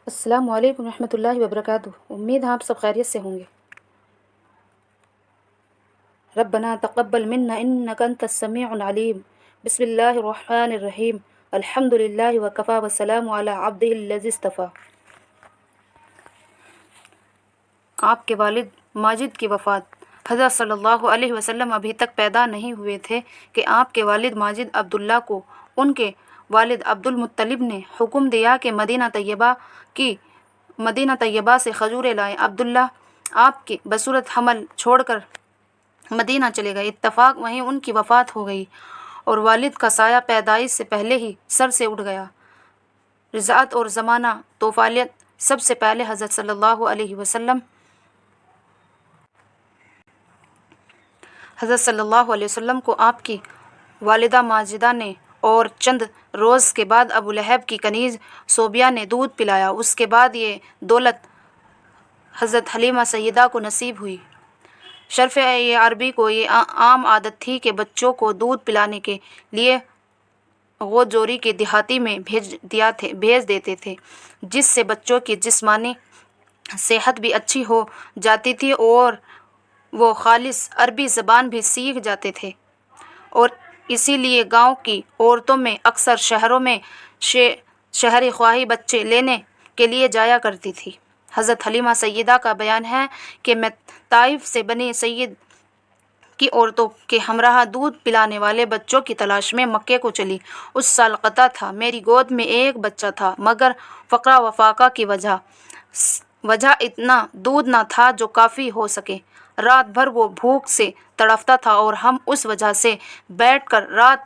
السلام علیکم ورحمۃ اللہ وبرکاتہ۔ امید ہے آپ سب خیریت سے ہوں گے۔ ربنا تقبل منا انک انت السمیع العلیم۔ بسم اللہ الرحمن الرحیم۔ الحمد للہ وکفی وسلام علی عبدہ الذی اصطفی۔ آپ کے والد ماجد کی وفات۔ حضرت صلی اللہ علیہ وسلم ابھی تک پیدا نہیں ہوئے تھے کہ آپ کے والد ماجد عبداللہ کو ان کے والد عبد المطلب نے حکم دیا کہ مدینہ طیبہ سے کھجوریں لائیں۔ عبداللہ آپ کی بصورت حمل چھوڑ کر مدینہ چلے گئے۔ اتفاق وہیں ان کی وفات ہو گئی اور والد کا سایہ پیدائش سے پہلے ہی سر سے اٹھ گیا۔ رضاعت اور زمانہ طفالیت۔ سب سے پہلے حضرت صلی اللہ علیہ وسلم کو آپ کی والدہ ماجدہ نے اور چند روز کے بعد ابو لہب کی کنیز صوبیہ نے دودھ پلایا۔ اس کے بعد یہ دولت حضرت حلیمہ سیدہ کو نصیب ہوئی۔ شرف عربی کو یہ عام عادت تھی کہ بچوں کو دودھ پلانے کے لیے غوجوری کے دیہاتی میں بھیج دیتے تھے، جس سے بچوں کی جسمانی صحت بھی اچھی ہو جاتی تھی اور وہ خالص عربی زبان بھی سیکھ جاتے تھے، اور اسی لیے گاؤں کی عورتوں میں اکثر شہروں میں شہری خواہی بچے لینے کے لیے جایا کرتی تھی۔ حضرت حلیمہ سیدہ کا بیان ہے کہ میں طائف سے بنی سعید کی عورتوں کے ہمراہ دودھ پلانے والے بچوں کی تلاش میں مکے کو چلی۔ اس سال قطع تھا، میری گود میں ایک بچہ تھا، مگر فقر و فاقہ کی وجہ اتنا دودھ نہ تھا جو کافی ہو سکے۔ رات بھر وہ بھوک سے تڑپتا تھا اور ہم اس وجہ سے بیٹھ کر رات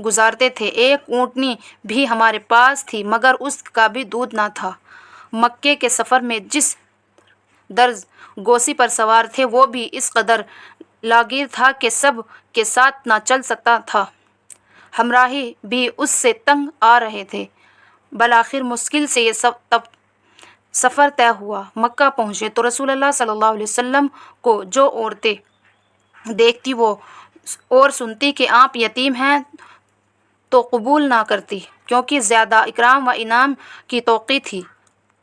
گزارتے تھے۔ ایک اونٹنی بھی ہمارے پاس تھی، مگر اس کا بھی دودھ نہ تھا۔ مکے کے سفر میں جس درز گوسی پر سوار تھے وہ بھی اس قدر لاغیر تھا کہ سب کے ساتھ نہ چل سکتا تھا، ہمراہی بھی اس سے تنگ آ رہے تھے۔ بالآخر مشکل سے یہ سفر طے ہوا۔ مکہ پہنچے تو رسول اللہ صلی اللہ علیہ وسلم کو جو عورتیں دیکھتی وہ اور سنتی کہ آپ یتیم ہیں تو قبول نہ کرتی، کیونکہ زیادہ اکرام و انعام کی توقع تھی۔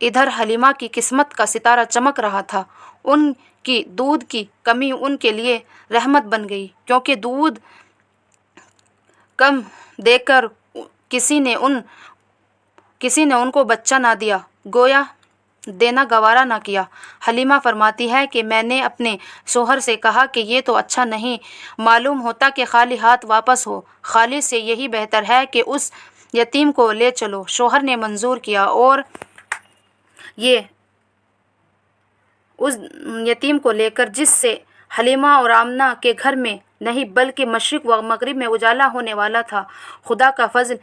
ادھر حلیمہ کی قسمت کا ستارہ چمک رہا تھا۔ ان کی دودھ کی کمی ان کے لیے رحمت بن گئی، کیونکہ دودھ کم دیکھ کر کسی نے ان کو بچہ نہ دیا، گویا دینا گوارا نہ کیا۔ حلیمہ فرماتی ہے کہ میں نے اپنے شوہر سے کہا کہ یہ تو اچھا نہیں معلوم ہوتا کہ خالی ہاتھ واپس ہو، خالد سے یہی بہتر ہے کہ اس یتیم کو لے چلو۔ شوہر نے منظور کیا اور یہ اس یتیم کو لے کر، جس سے حلیمہ اور آمنہ کے گھر میں نہیں بلکہ مشرق و مغرب میں اجالا ہونے والا تھا۔ خدا کا فضل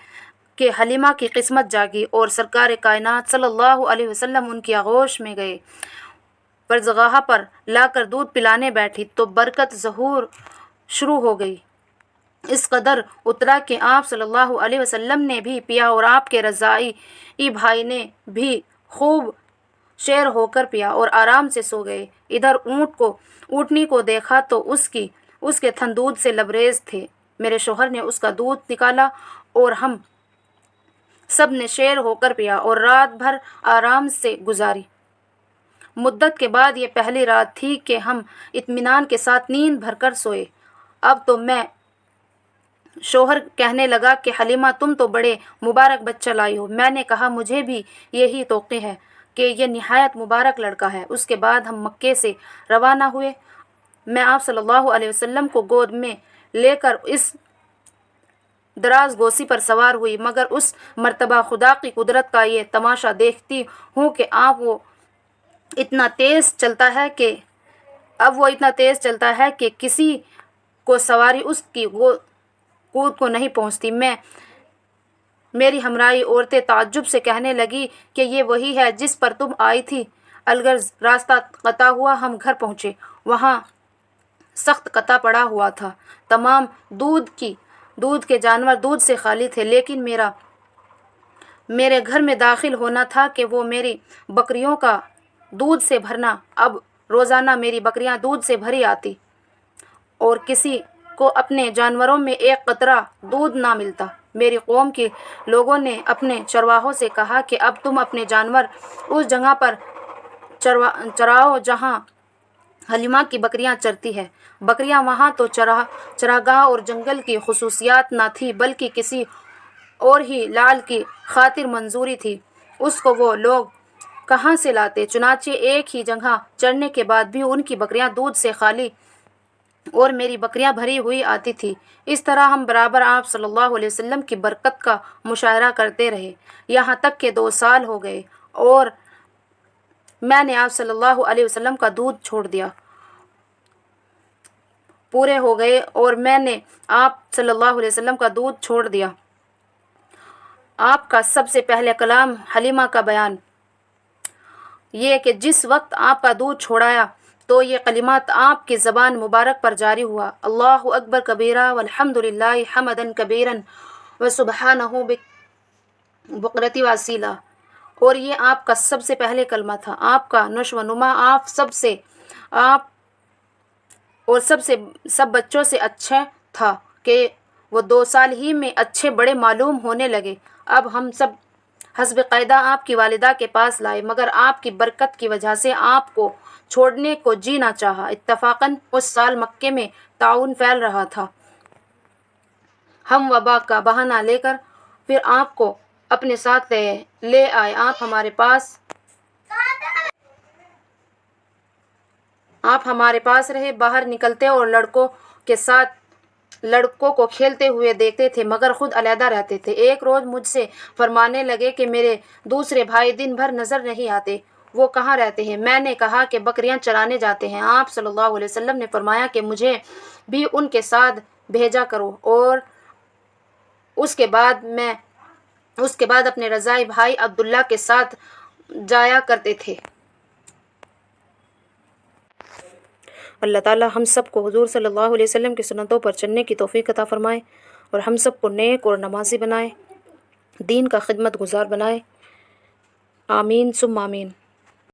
کہ حلیمہ کی قسمت جاگی اور سرکار کائنات صلی اللہ علیہ وسلم ان کی آغوش میں گئے۔ پرزگاہ پر لا کر دودھ پلانے بیٹھی تو برکت ظہور شروع ہو گئی۔ اس قدر اترا کہ آپ صلی اللہ علیہ وسلم نے بھی پیا اور آپ کے رضاعی بھائی نے بھی خوب شیر ہو کر پیا اور آرام سے سو گئے۔ ادھر اونٹنی کو دیکھا تو اس کے تھن دودھ سے لبریز تھے۔ میرے شوہر نے اس کا دودھ نکالا اور ہم سب نے شیر ہو کر پیا اور رات بھر آرام سے گزاری۔ مدت کے بعد یہ پہلی رات تھی کہ ہم اطمینان کے ساتھ نیند بھر کر سوئے۔ اب تو شوہر کہنے لگا کہ حلیمہ تم تو بڑے مبارک بچہ لائی ہو۔ میں نے کہا مجھے بھی یہی توقع ہے کہ یہ نہایت مبارک لڑکا ہے۔ اس کے بعد ہم مکے سے روانہ ہوئے۔ میں آپ صلی اللہ علیہ وسلم کو گود میں لے کر اس دراز گوسی پر سوار ہوئی، مگر اس مرتبہ خدا کی قدرت کا یہ تماشا دیکھتی ہوں کہ اب وہ اتنا تیز چلتا ہے کہ کسی کو سواری اس کی قوت کو نہیں پہنچتی۔ میری ہمراہی عورتیں تعجب سے کہنے لگی کہ یہ وہی ہے جس پر تم آئی تھی۔ الغرض راستہ قطع ہوا، ہم گھر پہنچے۔ وہاں سخت قطع پڑا ہوا تھا، تمام دودھ کے جانور دودھ سے خالی تھے، لیکن میرے گھر میں داخل ہونا تھا کہ وہ میری بکریوں کا دودھ سے بھرنا۔ اب روزانہ میری بکریاں دودھ سے بھری آتی اور کسی کو اپنے جانوروں میں ایک قطرہ دودھ نہ ملتا۔ میری قوم کے لوگوں نے اپنے چرواہوں سے کہا کہ اب تم اپنے جانور اس جگہ پر چراؤ جہاں حلیمہ کی بکریاں چرتی ہے۔ بکریاں وہاں تو چراگاہ اور جنگل کی خصوصیات نہ تھی بلکہ کسی اور ہی لعل کی خاطر منظوری تھی۔ اس کو وہ لوگ کہاں سے لاتے؟ چنانچہ ایک ہی جگہ چرنے کے بعد بھی ان کی بکریاں دودھ سے خالی اور میری بکریاں بھری ہوئی آتی تھی۔ اس طرح ہم برابر آپ صلی اللہ علیہ وسلم کی برکت کا مشاہدہ کرتے رہے، یہاں تک کہ 2 سال ہو گئے اور میں نے آپ صلی اللہ علیہ وسلم کا دودھ چھوڑ دیا۔ پورے ہو گئے اور میں نے آپ صلی اللہ علیہ وسلم کا دودھ چھوڑ دیا۔ آپ کا سب سے پہلے کلام حلیمہ کا بیان یہ کہ جس وقت آپ کا دودھ چھوڑایا تو یہ کلمات آپ کی زبان مبارک پر جاری ہوا، اللہ اکبر کبیرہ والحمد للہ حمدً کبیرًا وسبحانہ بکرۃ واسیلہ، اور یہ آپ کا سب سے پہلے کلمہ تھا۔ آپ کا نشو و نما سب بچوں سے اچھا تھا کہ وہ 2 سال ہی میں اچھے بڑے معلوم ہونے لگے۔ اب ہم سب حسب قاعدہ آپ کی والدہ کے پاس لائے، مگر آپ کی برکت کی وجہ سے آپ کو چھوڑنے کو جی نہ چاہا۔ اتفاقاً اس سال مکے میں طاعون پھیل رہا تھا۔ ہم وبا کا بہانہ لے کر پھر آپ کو اپنے ساتھ لے آئے۔ آپ ہمارے پاس رہے، باہر نکلتے اور لڑکوں کو کھیلتے ہوئے دیکھتے تھے مگر خود علیحدہ رہتے تھے۔ ایک روز مجھ سے فرمانے لگے کہ میرے دوسرے بھائی دن بھر نظر نہیں آتے، وہ کہاں رہتے ہیں؟ میں نے کہا کہ بکریاں چرانے جاتے ہیں۔ آپ صلی اللہ علیہ وسلم نے فرمایا کہ مجھے بھی ان کے ساتھ بھیجا کرو، اور اس کے بعد اپنے رضاعی بھائی عبداللہ کے ساتھ جایا کرتے تھے۔ اللہ تعالی ہم سب کو حضور صلی اللہ علیہ وسلم کی سنتوں پر چلنے کی توفیق عطا فرمائے اور ہم سب کو نیک اور نمازی بنائے، دین کا خدمت گزار بنائے، آمین ثم آمین۔